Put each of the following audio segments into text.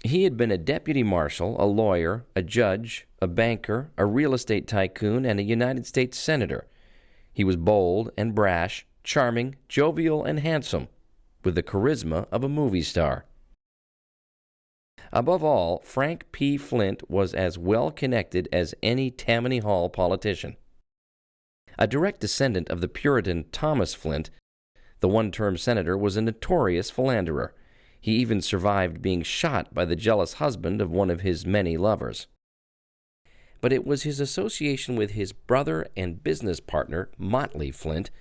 He had been a deputy marshal, a lawyer, a judge, a banker, a real estate tycoon, and a United States senator. He was bold and brash, charming, jovial, and handsome, with the charisma of a movie star. Above all, Frank P. Flint was as well connected as any Tammany Hall politician. A direct descendant of the Puritan Thomas Flint, the one-term senator was a notorious philanderer. He even survived being shot by the jealous husband of one of his many lovers. But it was his association with his brother and business partner, Motley Flint,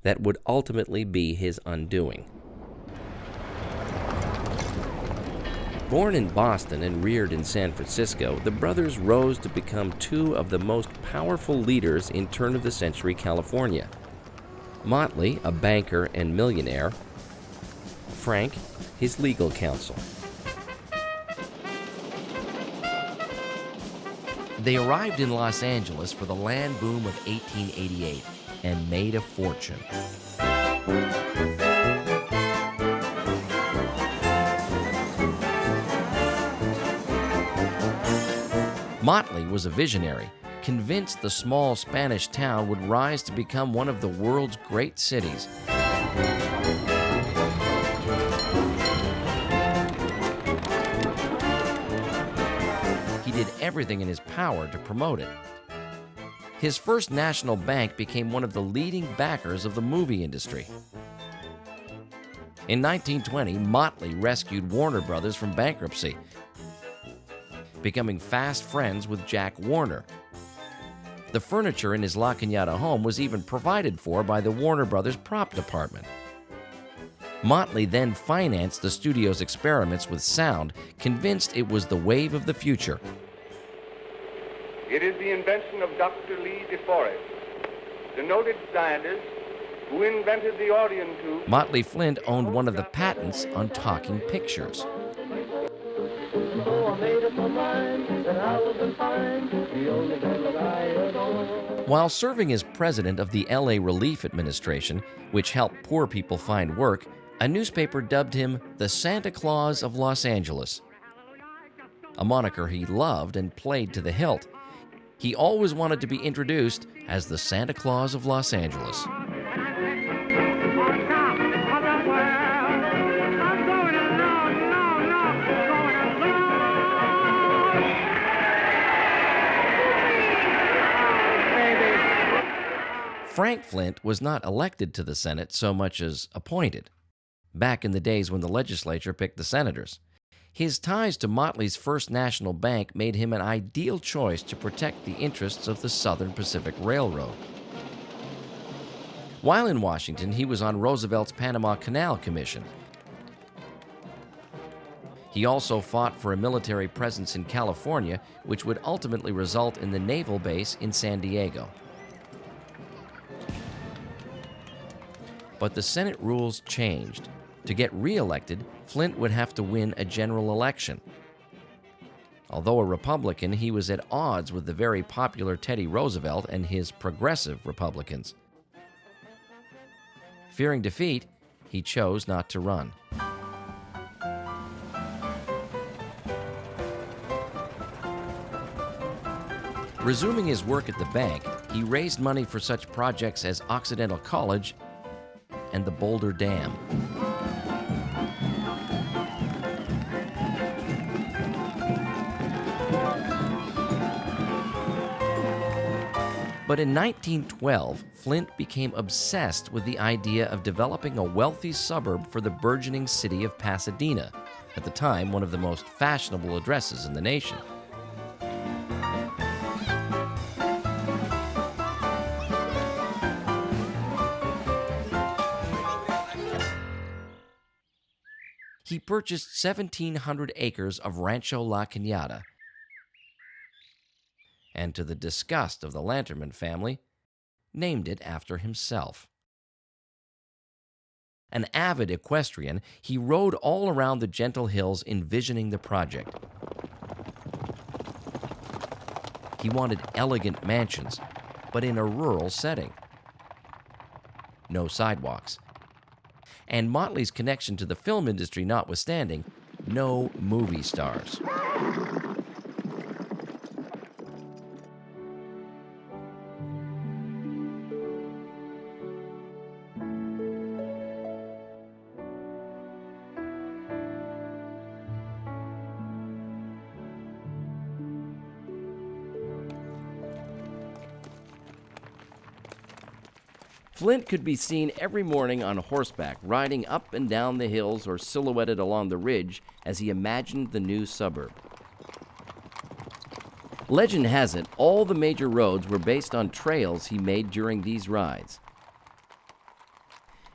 that would ultimately be his undoing. Born in Boston and reared in San Francisco, the brothers rose to become two of the most powerful leaders in turn-of-the-century California. Motley, a banker and millionaire; Frank, his legal counsel. They arrived in Los Angeles for the land boom of 1888 and made a fortune. Motley was a visionary, convinced the small Spanish town would rise to become one of the world's great cities. He did everything in his power to promote it. His first national bank became one of the leading backers of the movie industry. In 1920, Motley rescued Warner Brothers from bankruptcy, becoming fast friends with Jack Warner. The furniture in his La Cañada home was even provided for by the Warner Brothers prop department. Motley then financed the studio's experiments with sound, convinced it was the wave of the future. It is the invention of Dr. Lee DeForest, the noted scientist who invented the Audion tube. Motley Flint owned one of the patents on talking pictures. While serving as president of the LA Relief Administration, which helped poor people find work, a newspaper dubbed him the Santa Claus of Los Angeles, a moniker he loved and played to the hilt. He always wanted to be introduced as the Santa Claus of Los Angeles. Frank Flint was not elected to the Senate so much as appointed, back in the days when the legislature picked the senators. His ties to Motley's First National Bank made him an ideal choice to protect the interests of the Southern Pacific Railroad. While in Washington, he was on Roosevelt's Panama Canal Commission. He also fought for a military presence in California, which would ultimately result in the naval base in San Diego. But the Senate rules changed. To get re-elected, Flint would have to win a general election. Although a Republican, he was at odds with the very popular Teddy Roosevelt and his progressive Republicans. Fearing defeat, he chose not to run. Resuming his work at the bank, he raised money for such projects as Occidental College and the Boulder Dam. But in 1912, Flint became obsessed with the idea of developing a wealthy suburb for the burgeoning city of Pasadena, at the time one of the most fashionable addresses in the nation. He purchased 1,700 acres of Rancho La Cañada, and to the disgust of the Lanterman family, named it after himself. An avid equestrian, he rode all around the gentle hills envisioning the project. He wanted elegant mansions, but in a rural setting. No sidewalks. And Motley's connection to the film industry notwithstanding, no movie stars. Flint could be seen every morning on horseback, riding up and down the hills or silhouetted along the ridge as he imagined the new suburb. Legend has it, all the major roads were based on trails he made during these rides.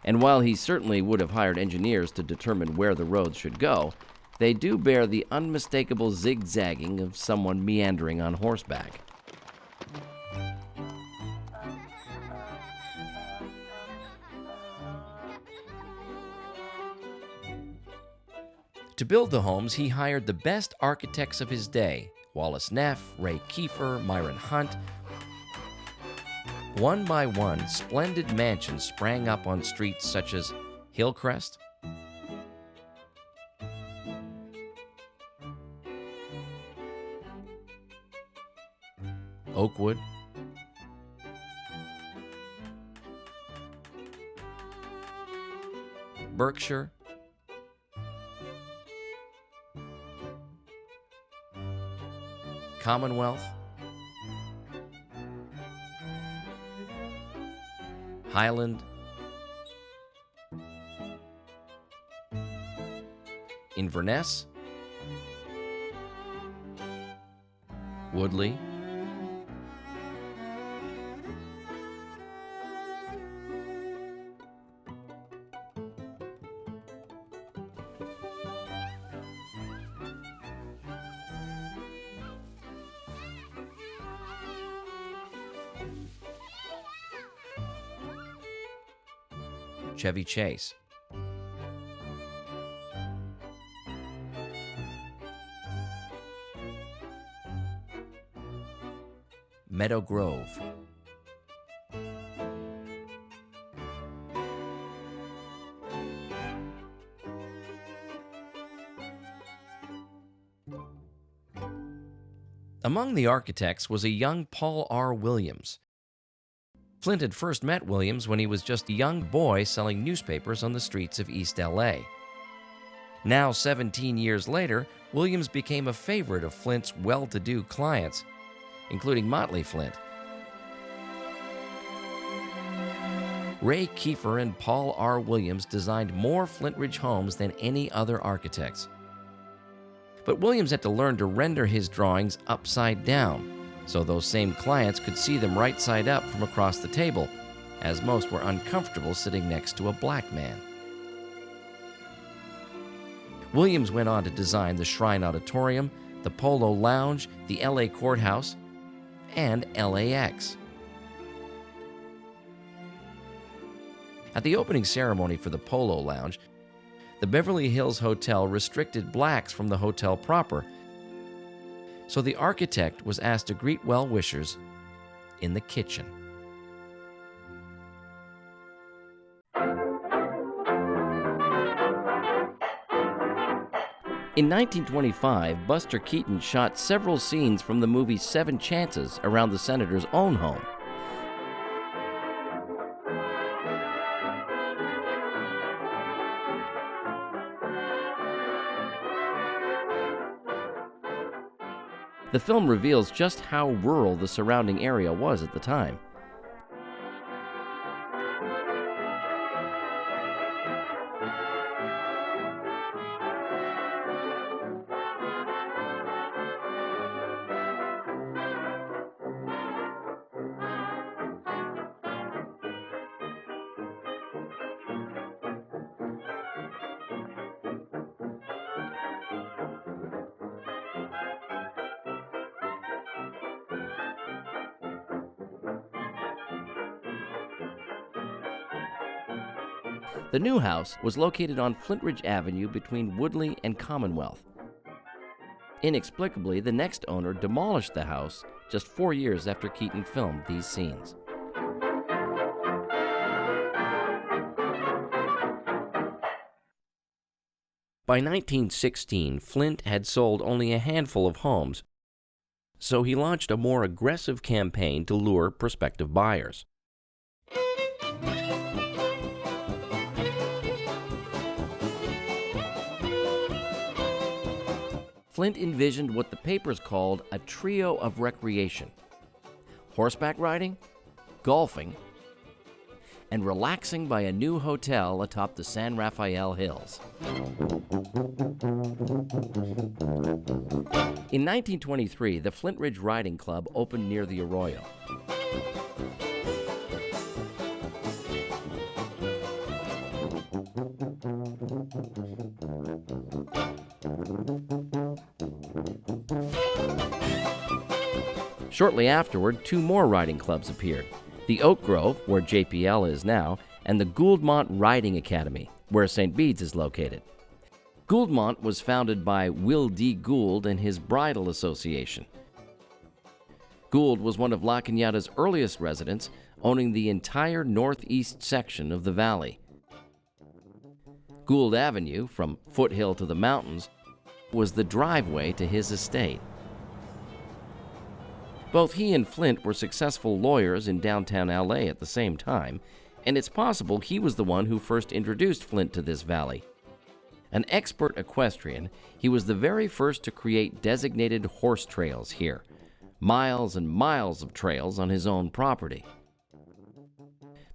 And while he certainly would have hired engineers to determine where the roads should go, they do bear the unmistakable zigzagging of someone meandering on horseback. To build the homes, he hired the best architects of his day, Wallace Neff, Ray Kiefer, Myron Hunt. One by one, splendid mansions sprang up on streets such as Hillcrest, Oakwood, Berkshire, Commonwealth, Highland, Inverness, Woodley, Chevy Chase, Meadow Grove, among the architects was a young Paul R. Williams. Flint had first met Williams when he was just a young boy selling newspapers on the streets of East LA. Now, 17 years later, Williams became a favorite of Flint's well-to-do clients, including Motley Flint. Ray Kiefer and Paul R. Williams designed more Flintridge homes than any other architects. But Williams had to learn to render his drawings upside down, so those same clients could see them right side up from across the table, as most were uncomfortable sitting next to a black man. Williams went on to design the Shrine Auditorium, the Polo Lounge, the LA Courthouse, and LAX. At the opening ceremony for the Polo Lounge, the Beverly Hills Hotel restricted blacks from the hotel proper, so the architect was asked to greet well-wishers in the kitchen. In 1925, Buster Keaton shot several scenes from the movie Seven Chances around the senator's own home. The film reveals just how rural the surrounding area was at the time. The new house was located on Flintridge Avenue between Woodley and Commonwealth. Inexplicably, the next owner demolished the house just 4 years after Keaton filmed these scenes. By 1916, Flint had sold only a handful of homes, so he launched a more aggressive campaign to lure prospective buyers. Flint envisioned what the papers called a trio of recreation: horseback riding, golfing, and relaxing by a new hotel atop the San Rafael Hills. In 1923, the Flintridge Riding Club opened near the arroyo. Shortly afterward, two more riding clubs appeared: the Oak Grove, where JPL is now, and the Gouldmont Riding Academy, where St. Bede's is located. Gouldmont was founded by Will D. Gould and his Bridal Association. Gould was one of La Cañada's earliest residents, owning the entire northeast section of the valley. Gould Avenue, from foothill to the mountains, was the driveway to his estate. Both he and Flint were successful lawyers in downtown LA at the same time, and it's possible he was the one who first introduced Flint to this valley. An expert equestrian, he was the very first to create designated horse trails here, miles and miles of trails on his own property.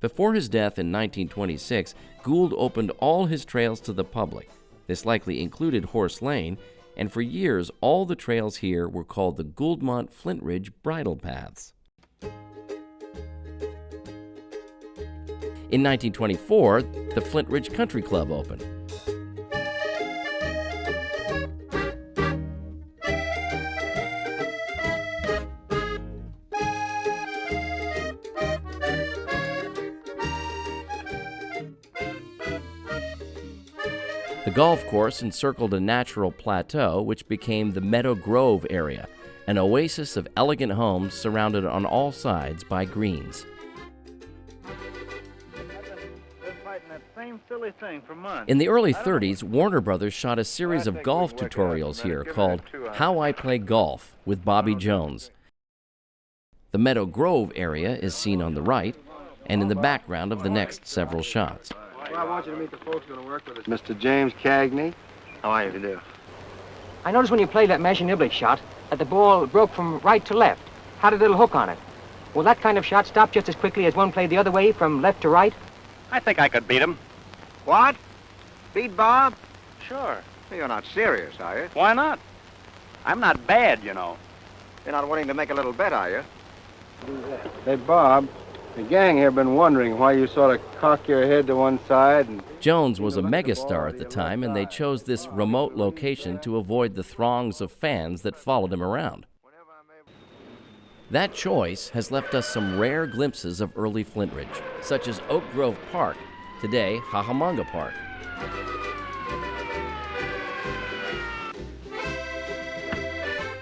Before his death in 1926, Gould opened all his trails to the public. This likely included Horse Lane, and for years all the trails here were called the Gouldmont Flintridge Bridle Paths. In 1924, the Flintridge Country Club opened. The golf course encircled a natural plateau which became the Meadow Grove area, an oasis of elegant homes surrounded on all sides by greens. In the early 30s, Warner Brothers shot a series of golf tutorials here called How I Play Golf with Bobby Jones. The Meadow Grove area is seen on the right and in the background of the next several shots. Well, I want you to meet the folks who are going to work with us. Mr. James Cagney. How are you, do? I noticed when you played that mashing niblick shot that the ball broke from right to left, had a little hook on it. Will that kind of shot stop just as quickly as one played the other way from left to right? I think I could beat him. What? Beat Bob? Sure. You're not serious, are you? Why not? I'm not bad, you know. You're not willing to make a little bet, are you? Hey, Bob, the gang here been wondering why you sort of cock your head to one side and... Jones was a megastar at the time, and they chose this remote location to avoid the throngs of fans that followed him around. That choice has left us some rare glimpses of early Flintridge, such as Oak Grove Park, today Hahamonga Park.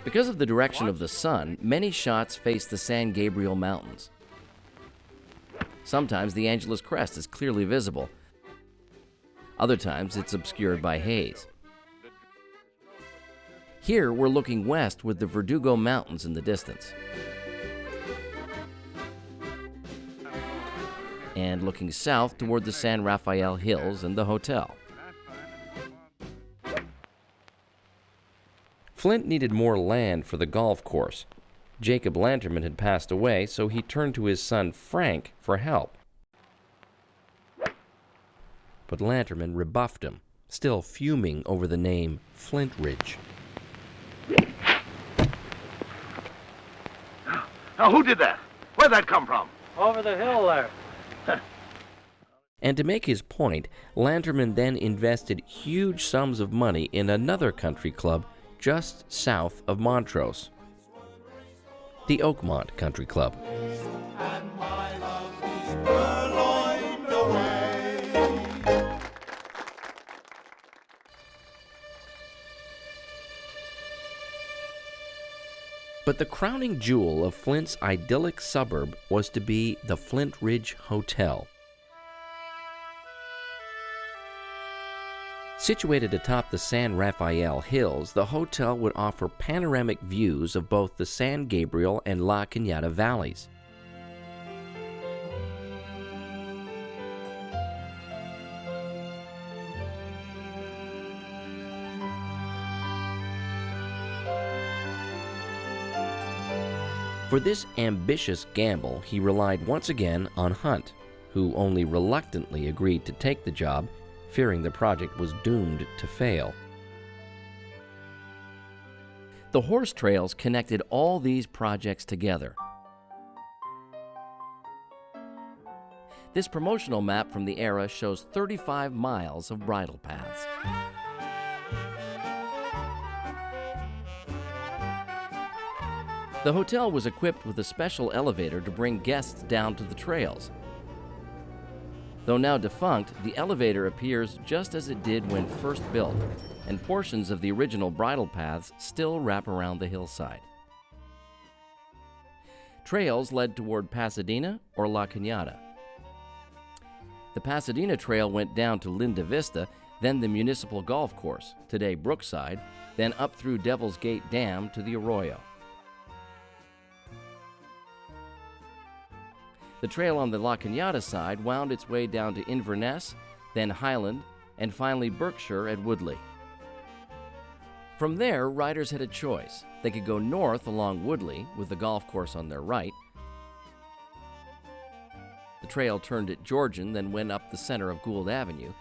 Because of the direction of the sun, many shots face the San Gabriel Mountains. Sometimes the Angeles crest is clearly visible. Other times it's obscured by haze. Here we're looking west with the Verdugo Mountains in the distance. And looking south toward the San Rafael Hills and the hotel. Flint needed more land for the golf course. Jacob Lanterman had passed away, so he turned to his son Frank for help. But Lanterman rebuffed him, still fuming over the name Flintridge. Now, who did that? Where'd that come from? Over the hill there. And to make his point, Lanterman then invested huge sums of money in another country club just south of Montrose, the Oakmont Country Club. But the crowning jewel of Flint's idyllic suburb was to be the Flintridge Hotel. Situated atop the San Rafael Hills, the hotel would offer panoramic views of both the San Gabriel and La Cañada valleys. For this ambitious gamble, he relied once again on Hunt, who only reluctantly agreed to take the job, fearing the project was doomed to fail. The horse trails connected all these projects together. This promotional map from the era shows 35 miles of bridle paths. The hotel was equipped with a special elevator to bring guests down to the trails. Though now defunct, the elevator appears just as it did when first built, and portions of the original bridle paths still wrap around the hillside. Trails led toward Pasadena or La Cañada. The Pasadena Trail went down to Linda Vista, then the Municipal Golf Course, today Brookside, then up through Devil's Gate Dam to the Arroyo. The trail on the La Cañada side wound its way down to Inverness, then Highland, and finally Berkshire at Woodley. From there, riders had a choice. They could go north along Woodley, with the golf course on their right. The trail turned at Georgian, then went up the center of Gould Avenue,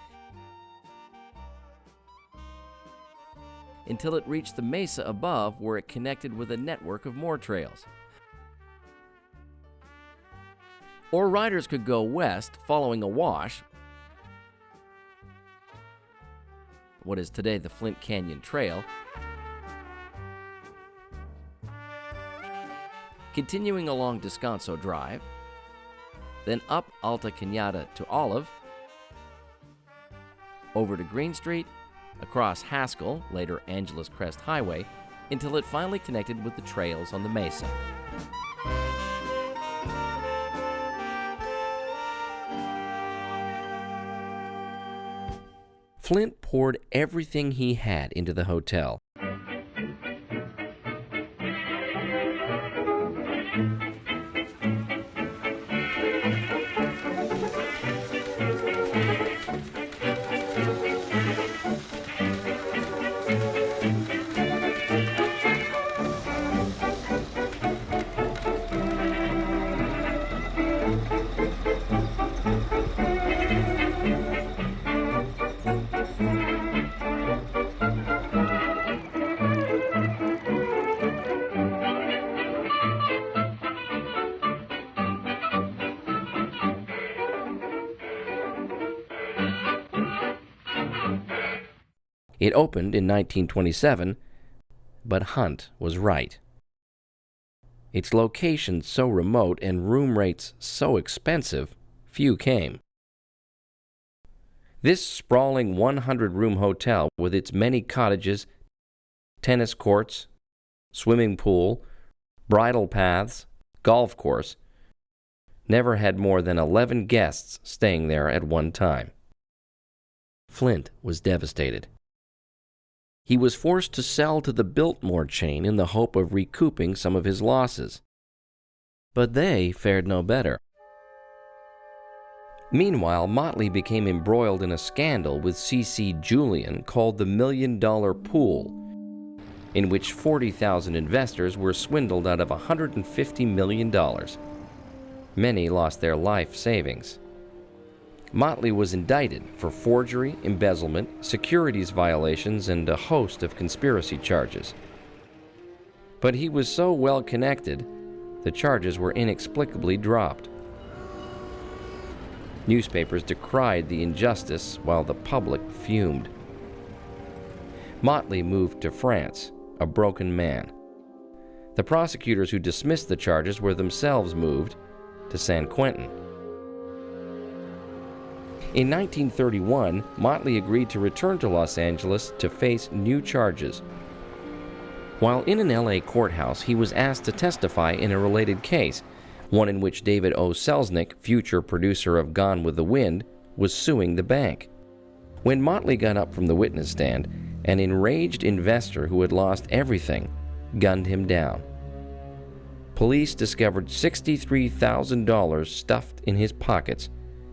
until it reached the mesa above, where it connected with a network of more trails. Or riders could go west, following a wash, what is today the Flint Canyon Trail, continuing along Descanso Drive, then up Alta Cañada to Olive, over to Green Street, across Haskell, later Angeles Crest Highway, until it finally connected with the trails on the mesa. Flint poured everything he had into the hotel. It opened in 1927, but Hunt was right. Its location so remote and room rates so expensive, few came. This sprawling 100-room hotel, with its many cottages, tennis courts, swimming pool, bridle paths, golf course, never had more than 11 guests staying there at one time. Flint was devastated. He was forced to sell to the Biltmore chain in the hope of recouping some of his losses. But they fared no better. Meanwhile, Motley became embroiled in a scandal with C.C. Julian called the $1 Million Pool, in which 40,000 investors were swindled out of $150 million. Many lost their life savings. Motley was indicted for forgery, embezzlement, securities violations, and a host of conspiracy charges. But he was so well connected, the charges were inexplicably dropped. Newspapers decried the injustice while the public fumed. Motley moved to France, a broken man. The prosecutors who dismissed the charges were themselves moved to San Quentin. In 1931, Motley agreed to return to Los Angeles to face new charges. While in an LA courthouse, he was asked to testify in a related case, one in which David O. Selznick, future producer of Gone with the Wind, was suing the bank. When Motley got up from the witness stand, an enraged investor who had lost everything gunned him down. Police discovered $63,000 stuffed in his pockets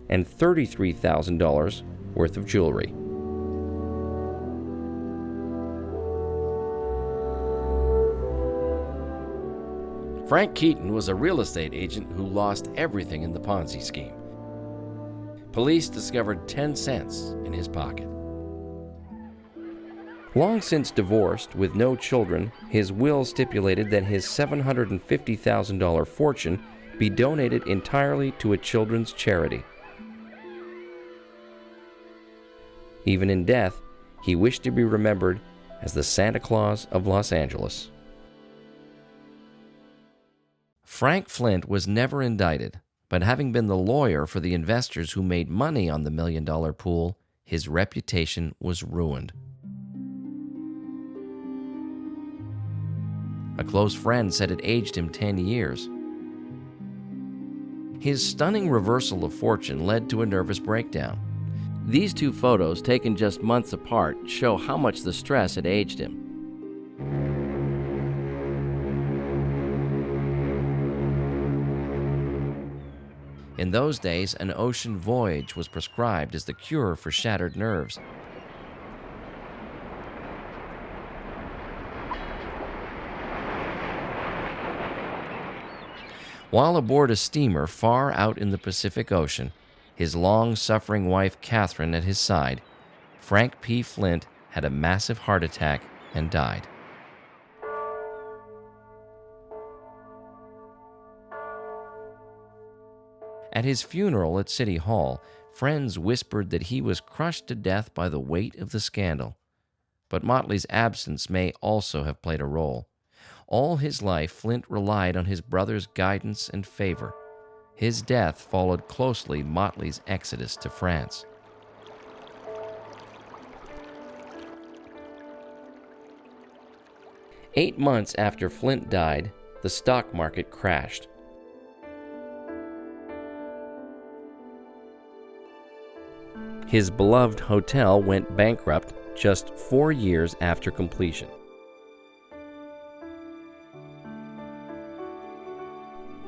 and $33,000 worth of jewelry. Frank Keaton was a real estate agent who lost everything in the Ponzi scheme. Police discovered 10 cents in his pocket. Long since divorced with no children, his will stipulated that his $750,000 fortune be donated entirely to a children's charity. Even in death, he wished to be remembered as the Santa Claus of Los Angeles. Frank Flint was never indicted, but having been the lawyer for the investors who made money on the $1 million pool, his reputation was ruined. A close friend said it aged him 10 years. His stunning reversal of fortune led to a nervous breakdown. These two photos, taken just months apart, show how much the stress had aged him. In those days, an ocean voyage was prescribed as the cure for shattered nerves. While aboard a steamer far out in the Pacific Ocean, his long-suffering wife Catherine at his side, Frank P. Flint had a massive heart attack and died. At his funeral at City Hall, friends whispered that he was crushed to death by the weight of the scandal. But Motley's absence may also have played a role. All his life, Flint relied on his brother's guidance and favor. His death followed closely Motley's exodus to France. "8 months after Flint died, the stock market crashed. His beloved hotel went bankrupt just 4 years after completion.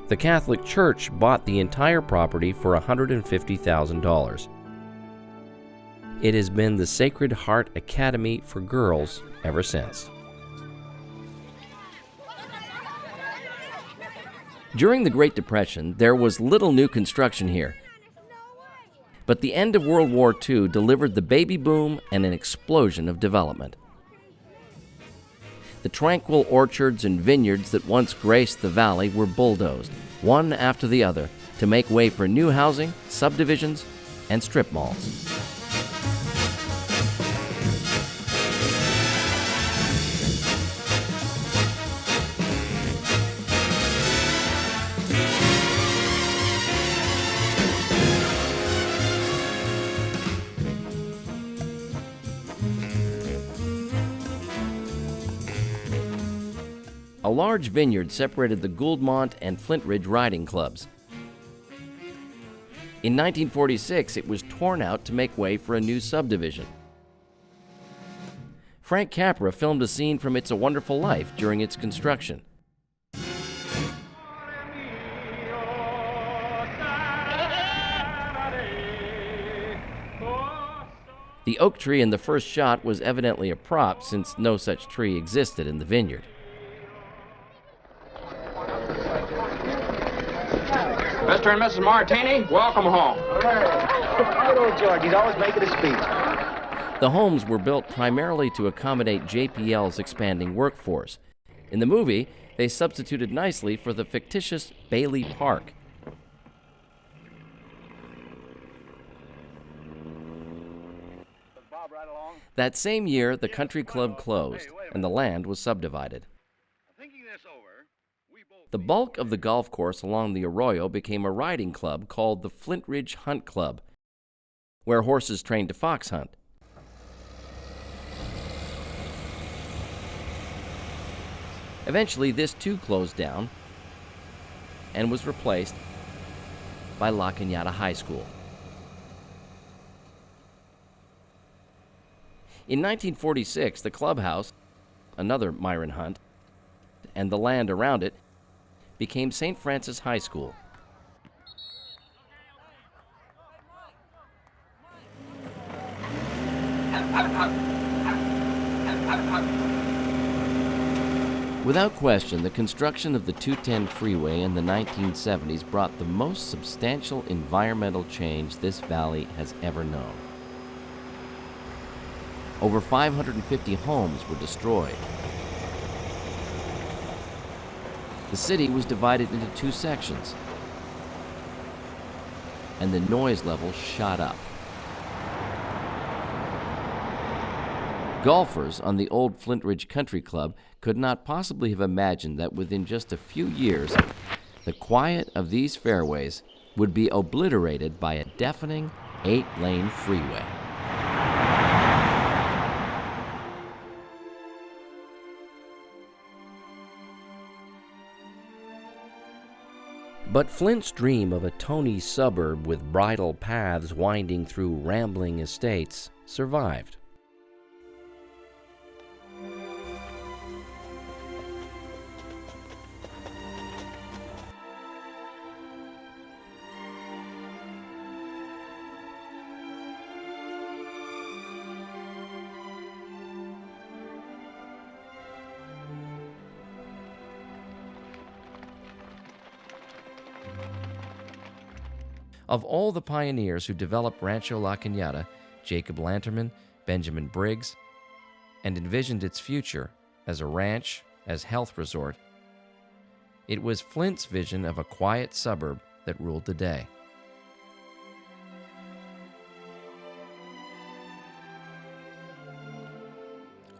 The Catholic Church bought the entire property for $150,000. It has been the Sacred Heart Academy for girls ever since. During the Great Depression, there was little new construction here. But the end of World War II delivered the baby boom and an explosion of development. The tranquil orchards and vineyards that once graced the valley were bulldozed, one after the other, to make way for new housing, subdivisions, and strip malls. A large vineyard separated the Gouldmont and Flintridge riding clubs. In 1946, it was torn out to make way for a new subdivision. Frank Capra filmed a scene from It's a Wonderful Life during its construction. The oak tree in the first shot was evidently a prop, since no such tree existed in the vineyard. Mr. and Mrs. Martini, welcome home. Good old George, he's always making a speech. The homes were built primarily to accommodate JPL's expanding workforce. In the movie, they substituted nicely for the fictitious Bailey Park. That same year, the country club closed, and the land was subdivided. The bulk of the golf course along the arroyo became a riding club called the Flintridge Hunt Club, where horses trained to fox hunt. Eventually, this too closed down and was replaced by La Cañada High School. In 1946, the clubhouse, another Myron Hunt, and the land around it became St. Francis High School. Without question, the construction of the 210 freeway in the 1970s brought the most substantial environmental change this valley has ever known. Over 550 homes were destroyed. The city was divided into two sections, and the noise level shot up. Golfers on the old Flintridge Country Club could not possibly have imagined that within just a few years, the quiet of these fairways would be obliterated by a deafening 8-lane freeway. But Flint's dream of a Tony suburb with bridle paths winding through rambling estates survived. Of all the pioneers who developed Rancho La Cañada, Jacob Lanterman, Benjamin Briggs, and envisioned its future as a ranch, as health resort, it was Flint's vision of a quiet suburb that ruled the day.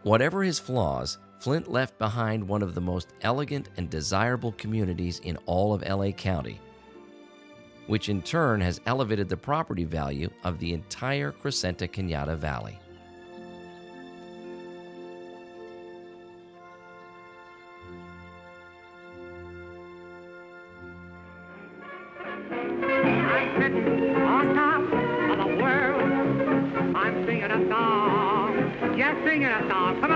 Whatever his flaws, Flint left behind one of the most elegant and desirable communities in all of LA County, which in turn has elevated the property value of the entire Crescenta Cañada Valley. I'm sitting on top of the world. I'm singing a song. Yes, singing a song. Come on.